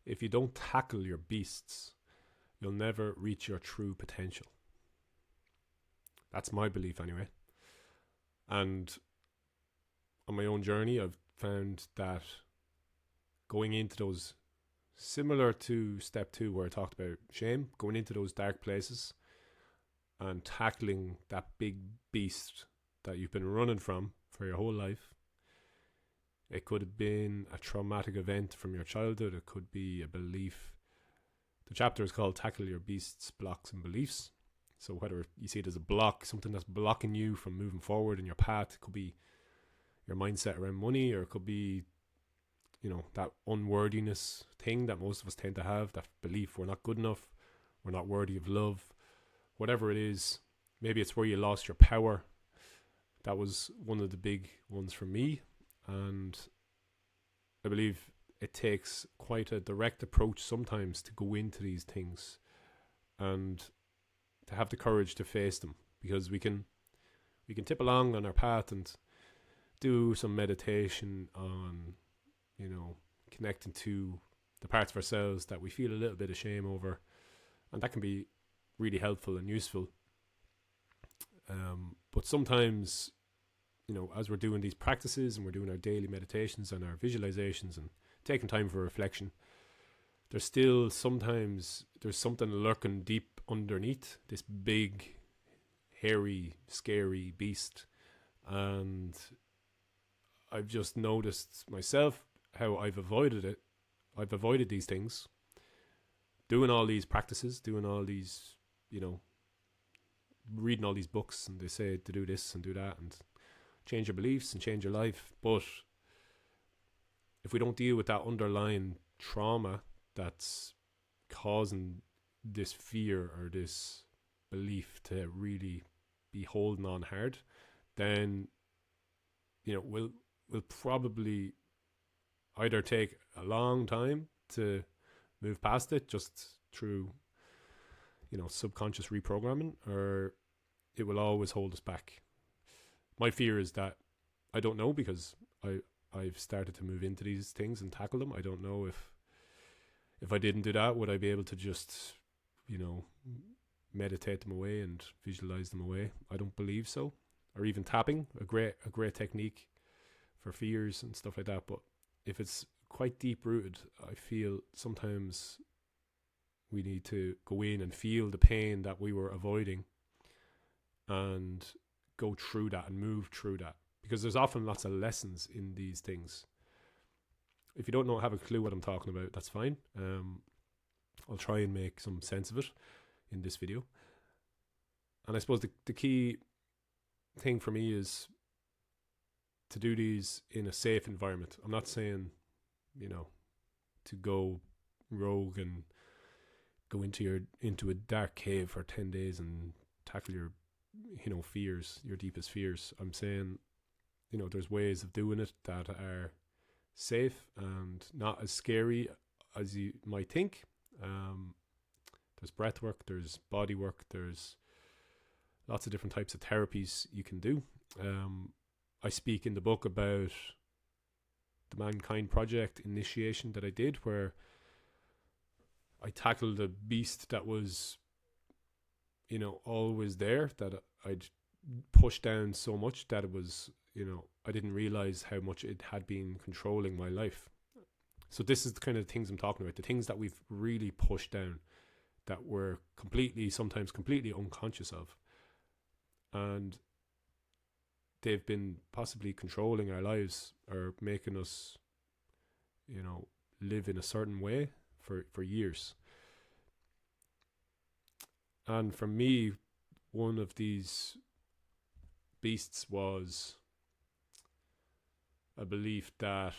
if you don't tackle your beasts, you'll never reach your true potential. That's my belief anyway. And on my own journey, I've found that going into those, similar to step 2 where I talked about shame, going into those dark places and tackling that big beast that you've been running from for your whole life. It could have been a traumatic event from your childhood. It could be a belief. The chapter is called Tackle Your Beasts, Blocks and Beliefs. So whether you see it as a block, something that's blocking you from moving forward in your path, it could be your mindset around money, or it could be, that unworthiness thing that most of us tend to have, that belief we're not good enough, we're not worthy of love, whatever it is. Maybe it's where you lost your power. That was one of the big ones for me. And I believe it takes quite a direct approach sometimes to go into these things and to have the courage to face them, because we can tip along on our path and do some meditation on, connecting to the parts of ourselves that we feel a little bit of shame over, and that can be really helpful and useful. But sometimes, as we're doing these practices and we're doing our daily meditations and our visualizations and taking time for reflection, there's something lurking deep underneath this big, hairy, scary beast. And I've just noticed myself how I've avoided it. I've avoided these things, doing all these practices, doing all these, reading all these books, and they say to do this and do that and change your beliefs and change your life. But if we don't deal with that underlying trauma that's causing this fear or this belief to really be holding on hard, then we'll probably either take a long time to move past it just through subconscious reprogramming, or it will always hold us back. My fear is that I don't know, because I've started to move into these things and tackle them. I don't know if I didn't do that, would I be able to just meditate them away and visualize them away? I don't believe so. Or even tapping, a great technique for fears and stuff like that. But if it's quite deep rooted, I feel sometimes we need to go in and feel the pain that we were avoiding and go through that and move through that, because there's often lots of lessons in these things. If you don't have a clue what I'm talking about, that's fine. I'll try and make some sense of it in this video. And I suppose the key thing for me is to do these in a safe environment. I'm not saying, to go rogue and go into a dark cave for 10 days and tackle your fears, your deepest fears. I'm saying, there's ways of doing it that are safe and not as scary as you might think. There's breath work, there's body work, there's lots of different types of therapies you can do. I speak in the book about the Mankind Project initiation that I did, where I tackled a beast that was, always there, that I'd pushed down so much that it was, I didn't realize how much it had been controlling my life. So this is the kind of things I'm talking about, the things that we've really pushed down, that we're sometimes completely unconscious of. And they've been possibly controlling our lives, or making us, live in a certain way for years. And for me, one of these beasts was a belief that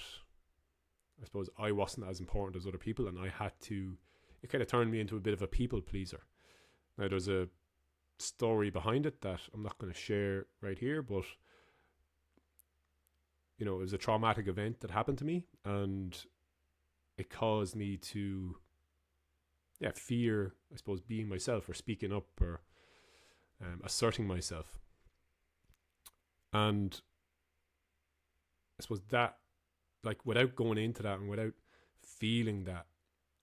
I suppose I wasn't as important as other people, and it kind of turned me into a bit of a people pleaser. Now, there's a story behind it that I'm not going to share right here, but it was a traumatic event that happened to me, and it caused me to fear, I suppose, being myself or speaking up or asserting myself. And I suppose that, like, without going into that and without feeling that,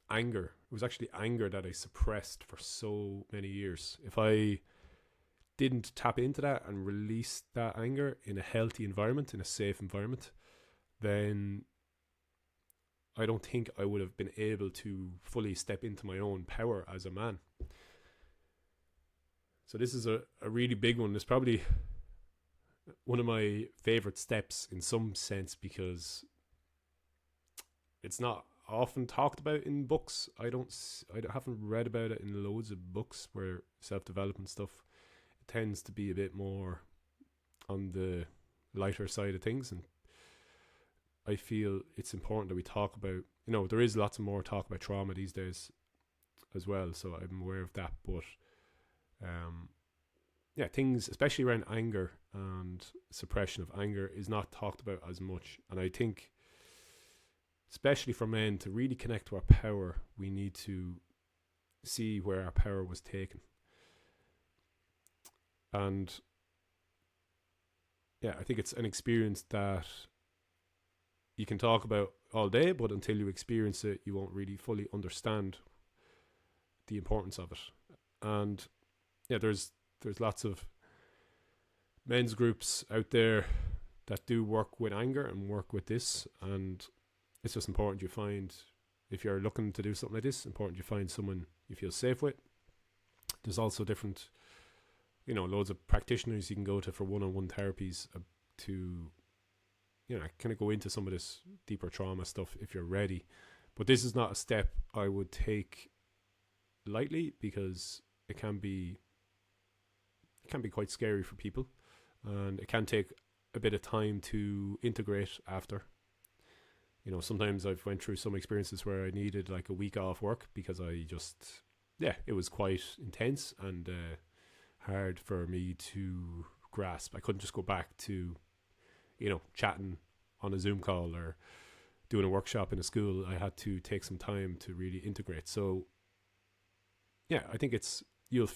anger. It was actually anger that I suppressed for so many years. If I didn't tap into that and release that anger in a healthy environment, in a safe environment, then I don't think I would have been able to fully step into my own power as a man. So this is a really big one. It's probably one of my favorite steps in some sense, because it's not often talked about in books. I haven't read about it in loads of books where self-development stuff. It tends to be a bit more on the lighter side of things, and I feel it's important that we talk about, there is lots of more talk about trauma these days as well, so I'm aware of that, but things, especially around anger and suppression of anger, is not talked about as much. And I think, especially for men, to really connect to our power, we need to see where our power was taken. And I think it's an experience that you can talk about all day, but until you experience it, you won't really fully understand the importance of it. And there's lots of men's groups out there that do work with anger and work with this, and it's just important you find, if you're looking to do something like this, important you find someone you feel safe with. There's also different, loads of practitioners you can go to for one-on-one therapies to kind of go into some of this deeper trauma stuff if you're ready. But this is not a step I would take lightly, because it can be quite scary for people, and it can take a bit of time to integrate after. Sometimes I've went through some experiences where I needed like a week off work because I just, it was quite intense and hard for me to grasp. I couldn't just go back to, chatting on a Zoom call or doing a workshop in a school. I had to take some time to really integrate. So I think you'll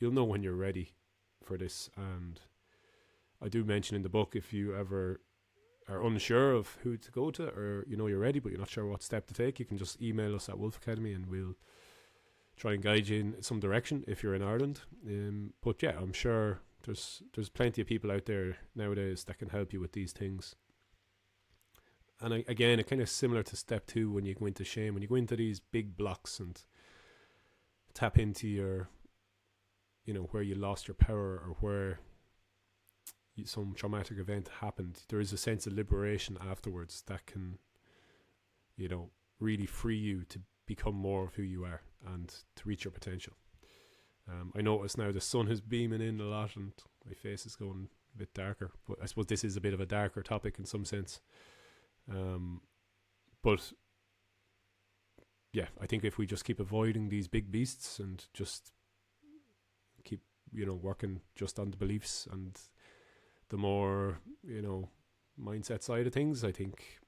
know when you're ready for this. And I do mention in the book, if you ever are unsure of who to go to, or you're ready but you're not sure what step to take, you can just email us at Wolf Academy and we'll try and guide you in some direction if you're in Ireland. But I'm sure there's plenty of people out there nowadays that can help you with these things. And again, it kind of similar to step 2 when you go into shame, when you go into these big blocks and tap into your, where you lost your power or where some traumatic event happened, there is a sense of liberation afterwards that can, really free you to become more of who you are and to reach your potential. I notice now the sun is beaming in a lot and my face is going a bit darker, but I suppose this is a bit of a darker topic in some sense. But I think if we just keep avoiding these big beasts and just keep, working just on the beliefs and the more, mindset side of things, I think,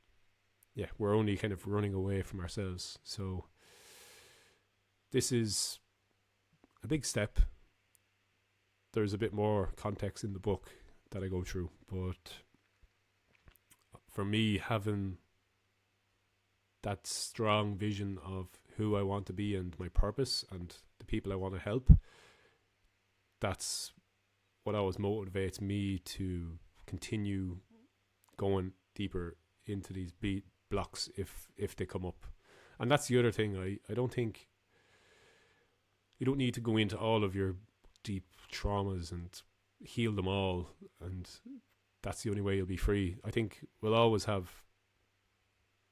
we're only kind of running away from ourselves. So this is a big step. There's a bit more context in the book that I go through, but for me, having that strong vision of who I want to be and my purpose and the people I want to help, that's what always motivates me to continue going deeper into these blocks if they come up. And that's the other thing. I don't think you don't need to go into all of your deep traumas and heal them all, and that's the only way you'll be free. I think we'll always have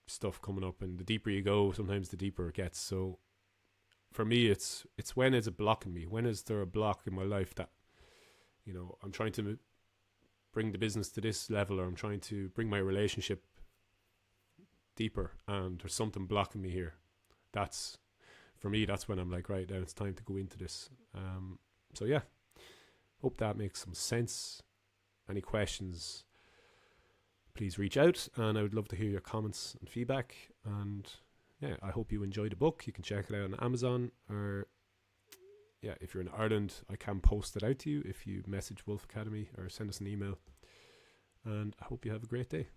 stuff coming up, and the deeper you go, sometimes the deeper it gets. So for me, it's when is it blocking me? When is there a block in my life that, I'm trying to bring the business to this level, or I'm trying to bring my relationship deeper, and there's something blocking me here. That's, for me, that's when I'm like, right, now it's time to go into this. So hope that makes some sense. Any questions, please reach out, and I would love to hear your comments and feedback. And I hope you enjoy the book. You can check it out on Amazon, or if you're in Ireland, I can post it out to you if you message Wolf Academy or send us an email. And I hope you have a great day.